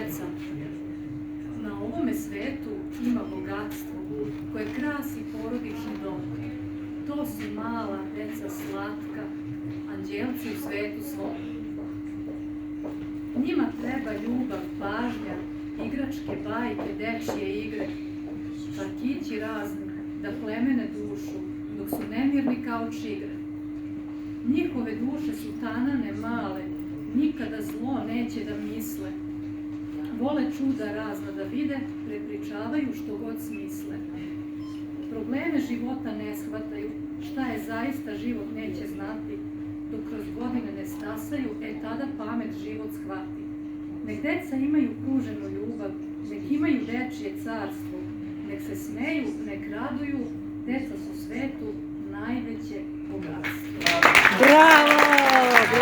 djeca. Na ovome svetu ima bogatstvo koje krasi porodični dom. To su mala deca slatka, anđelci u svetu svom. Njima treba ljubav, pažnja, igračke, bajke, dečje igre, parkići razni da plemene dušu, dok su nemirni kao čigre. Njihove duše su tanane male, nikada zlo neće da misle. Vole čuda razna da vide, prepričavaju što god smisle. Probleme života ne shvataju, šta je zaista život neće znati, dok kroz godine ne stasaju, tada pamet život shvati. Nek deca imaju pruženu ljubav, nek imaju dečje carstvo, nek se smeju, nek raduju, deca su svetu najveće bogatstvo. Bravo!